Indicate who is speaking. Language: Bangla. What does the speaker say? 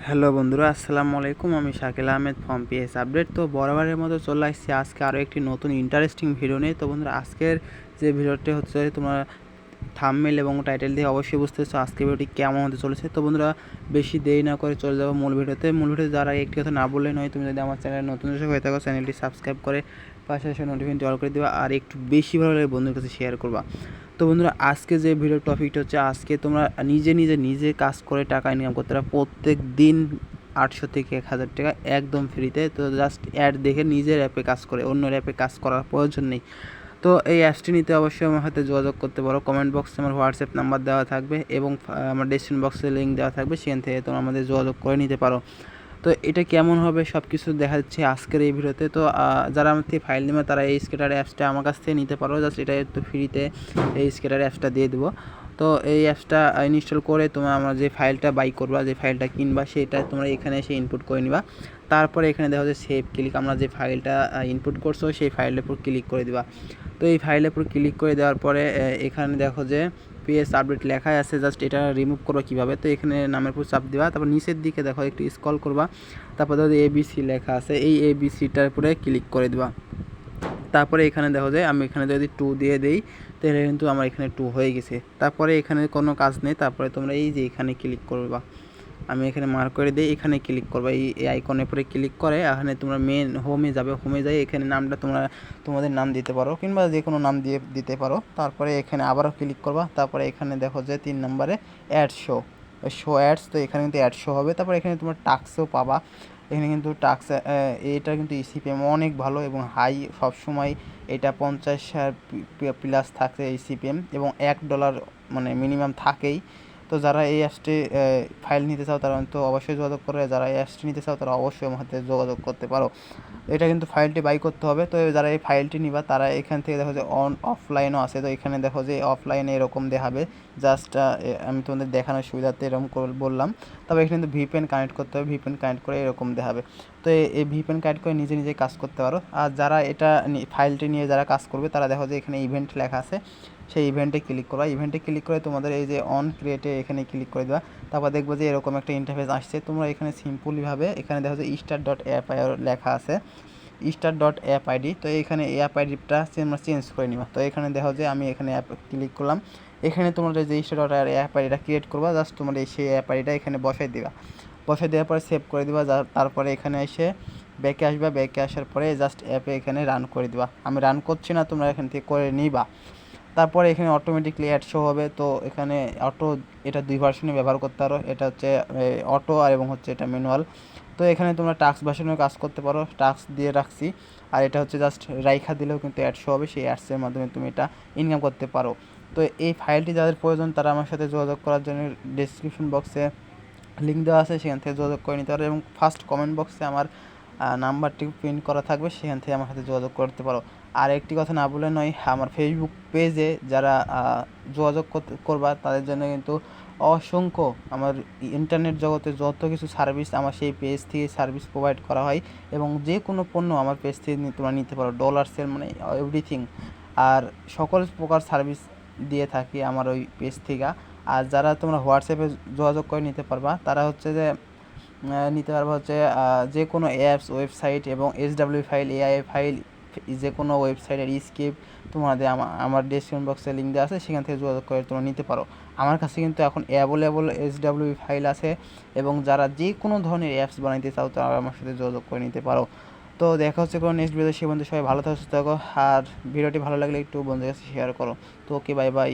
Speaker 1: হ্যালো বন্ধুরা, আসসালামু আলাইকুম। আমি শাকিল আহমেদ ফ্রম psupdate। তো বরাবরের মতো চলে আসছি আজকে আরও একটি নতুন ইন্টারেস্টিং ভিডিও নিয়ে। তো বন্ধুরা, আজকের যে ভিডিওটি হচ্ছে তোমরা থাম্বনেল এবং টাইটেল দিয়ে অবশ্যই বুঝতে পারছো আজকের ভিডিওটি কেমন হতে চলেছে। তো বন্ধুরা, বেশি দেরি না করে চলে যাবো মূল ভিডিওতে। যারা একটি কথা না বললে নয়, তুমি যদি আমার চ্যানেলে নতুন দর্শক হয়ে থাকো, চ্যানেলটি সাবস্ক্রাইব করে পাশে এসে নোটিফিকেশনটি অল করে দেবা আর একটু বেশি ভালো লাগে বন্ধুদের কাছে শেয়ার করবা। তো বন্ধুরা, আজকে যে ভিডিওর টপিকটা হচ্ছে, আজকে তোমরা নিজে কাজ করে টাকা ইনকাম করতে পারো প্রত্যেক দিন 800 থেকে 1000 টাকা একদম ফ্রিতে। তো জাস্ট অ্যাড দেখে নিজের অ্যাপে কাজ করে, অন্য অ্যাপে কাজ করার প্রয়োজন নেই। তো এই অ্যাপসটি নিতে অবশ্যই আমার সাথে যোগাযোগ করতে পারো। কমেন্ট বক্সে আমার হোয়াটসঅ্যাপ নাম্বার দেওয়া থাকবে এবং আমার ডেসক্রিপশন বক্সে লিঙ্ক দেওয়া থাকবে, সেখান থেকে তোমরা আমাদের যোগাযোগ করে নিতে পারো। তো এটা কেমন হবে সব কিছু দেখা যাচ্ছে আজকের এই ভিডিওতে। তো যারা আমার থেকে ফাইল নেবে তারা এই স্কেটার অ্যাপসটা আমার কাছ থেকে নিতে পারো। জাস্ট এটা একটু ফ্রিতে এই স্কেটার অ্যাপসটা দিয়ে দেবো। তো এই অ্যাপসটা ইনস্টল করে তোমরা আমার যে ফাইলটা বাই করবা, যে ফাইলটা কিনবা, সেটা তোমরা এখানে এসে ইনপুট করে নিবা। তারপরে এখানে দেখো যে সেভ ক্লিক, আমরা যে ফাইলটা ইনপুট করছো সেই ফাইলের উপর ক্লিক করে দিবা। তো এই ফাইলের উপর ক্লিক করে দেওয়ার পরে এখানে দেখো যে psupdate লেখাই আছে, জাস্ট এটা রিমুভ করবো কীভাবে। তো এখানে নামের উপর চাপ দিবা, তারপর নিচের দিকে দেখো একটু স্ক্রল করবা, তারপর দেখো ABC লেখা আছে, এই ABCটার উপরে ক্লিক করে দিবা। তারপরে এখানে দেখো যে আমি এখানে যদি 2 দিয়ে দেই তাহলে কিন্তু আমার এখানে 2 হয়ে গেছে। তারপরে এখানে কোনো কাজ নেই, তারপরে তোমরা এই যে এখানে ক্লিক করবা, আমি এখানে মার্ক করে দিই, এখানে ক্লিক করবা, এই আইকনের উপরে ক্লিক করে এখানে তোমরা মেন হোমে যাবে। হোমে যাই এখানে নামটা তোমরা তোমাদের নাম দিতে পারো কিংবা যে কোনো নাম দিয়ে দিতে পারো। তারপরে এখানে আবারও ক্লিক করবা, তারপরে এখানে দেখো যে 3 নম্বরে অ্যাড শো অ্যাডস। তো এখানে কিন্তু অ্যাড শো হবে। তারপরে এখানে তোমরা টাস্কও পাবা। এখানে কিন্তু টাস্ক এটা কিন্তু ইসিপিএম অনেক ভালো এবং হাই, সবসময় এটা 50 প্লাস থাকে ইসিপিএম এবং $1 মানে মিনিমাম থাকেই। তো যারা এই অ্যাপসটি ফাইল নিতে চাও তারা তো অবশ্যই যোগাযোগ করে, যারা এই অ্যাপসটি নিতে চাও তারা অবশ্যই আমার সাথে যোগাযোগ করতে পারো। এটা কিন্তু ফাইলটি বাই করতে হবে। তো যারা এই ফাইলটি নিবা তারা এখান থেকে দেখো যে অফলাইনও আছে। তো এখানে দেখো যে অফলাইনে এরকম দেখাবে, জাস্ট আমি তোমাদের দেখানোর সুবিধাতে এরকম বললাম। তবে এখানে কিন্তু ভিপিএন কানেক্ট করতে হবে, ভিপিএন কানেক্ট করে এরকম দেখাবে। তো এই ভিপিএন কানেক্ট করে নিজে কাজ করতে পারো। আর যারা এটা ফাইলটি নিয়ে যারা কাজ করবে তারা দেখো যে এখানে ইভেন্ট লেখা আছে, সেই ইভেন্টে ক্লিক করবা। ইভেন্টে ক্লিক করে তোমাদের এই যে অন ক্রিয়েটে এখানে ক্লিক করে দেওয়া। তারপর দেখবো যে এরকম একটা ইন্টারফেস আসছে। তোমরা এখানে সিম্পলিভাবে এখানে দেখো যে start.app লেখা আছে, start.app ID। তো এখানে অ্যাপ আইডিটা আমরা চেঞ্জ করে নিবা। তো এখানে দেখো যে আমি এখানে অ্যাপ ক্লিক করলাম, এখানে তোমাদের যে start.app আইডিটা ক্রিয়েট করবা, জাস্ট তোমার সেই অ্যাপ আইডিটা এখানে বসাই দিবা। বসাই দেওয়ার পরে সেভ করে দিবা। তারপরে এখানে এসে ব্যাকে আসবা, ব্যাকে আসার পরে জাস্ট অ্যাপে এখানে রান করে দিবা। আমি রান করছি না, তোমরা এখান থেকে করে নিবা। তারপরে এখানে অটোমেটিকলি অ্যাড শো হবে। তো এখানে অটো, এটা 2 ভার্সনে ব্যবহার করতে পারো, এটা হচ্ছে অটো আর এবং হচ্ছে এটা ম্যানুয়াল। তো এখানে তোমরা টাস্ক ভার্সনেও কাজ করতে পারো, টাস্ক দিয়ে রাখছি। আর এটা হচ্ছে জাস্ট রাইখা দিলেও কিন্তু অ্যাড শো হবে, সেই অ্যাডসের মাধ্যমে তুমি এটা ইনকাম করতে পারো। তো এই ফাইলটি যাদের প্রয়োজন তারা আমার সাথে যোগাযোগ করার জন্য ডেসক্রিপশন বক্সে লিঙ্ক দেওয়া আছে, সেখান থেকে যোগাযোগ করে নিতে পারো এবং ফার্স্ট কমেন্ট বক্সে আমার নাম্বারটি প্রিন্ট করা থাকবে, সেখান থেকে আমার সাথে যোগাযোগ করতে পারো। আর একটি কথা না বলে নয়, আমার ফেসবুক পেজে যারা যোগাযোগ করবা তাদের জন্য কিন্তু অসংখ্য আমার ইন্টারনেট জগতে যত কিছু সার্ভিস আমার সেই পেজ থেকে সার্ভিস প্রোভাইড করা হয় এবং যে কোনো পণ্য আমার পেজ থেকে তোমরা নিতে পারো, ডলার সেল মানে এভরিথিং। আর সকল প্রকার সার্ভিস দিয়ে থাকি আমার ওই পেজ থেকে। আর যারা তোমরা হোয়াটসঅ্যাপে যোগাযোগ করে নিতে পারবা তারা হচ্ছে যে নিতে পারবো হচ্ছে যে কোনো অ্যাপস, ওয়েবসাইট এবং SW ফাইল, AI ফাইল, যে কোনো ওয়েবসাইটের স্ক্রিপ্ট তোমাদের আমার ডেসক্রিপশন বক্সে লিঙ্ক দেওয়া আছে, সেখান থেকে যোগাযোগ করে তোমরা নিতে পারো। আমার কাছে কিন্তু এখন অ্যাভেলেবল SW ফাইল আছে এবং যারা যে কোনো ধরনের অ্যাপস বানাইতে চাও তারা আমার সাথে যোগাযোগ করে নিতে পারো। তো দেখা হচ্ছে কোনো নেক্সট ভিডিওতে, সে বন্ধু সবাই ভালো থাকো, সুস্থ থাকো। আর ভিডিওটি ভালো লাগলে একটু বন্ধুদের কাছে শেয়ার করো। তো ওকে, বাই বাই।